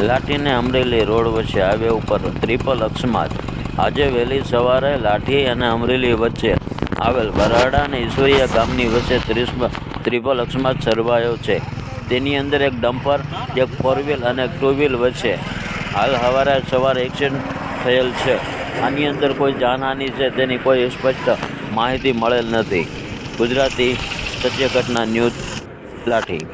લાઠી ને અમરેલી રોડ વચ્ચે હાઈવે ઉપર ટ્રિપલ અકસ્માત। આજે વહેલી સવારે લાઠી અને અમરેલી વચ્ચે આવેલ બરાડા અને ઈશ્વરીયા ગામની વચ્ચે ટ્રિપલ અકસ્માત સર્જાયો છે। તેની અંદર એક ડમ્પર, એક 4 વ્હીલ અને એક 2 વ્હીલ વચ્ચે હાલ સવારે એક્સિડન્ટ થયેલ છે। આની અંદર કોઈ જાનહાનિ છે તેની કોઈ સ્પષ્ટ માહિતી મળેલ નથી। ગુજરાતી સત્ય ઘટના ન્યૂઝ, લાઠી।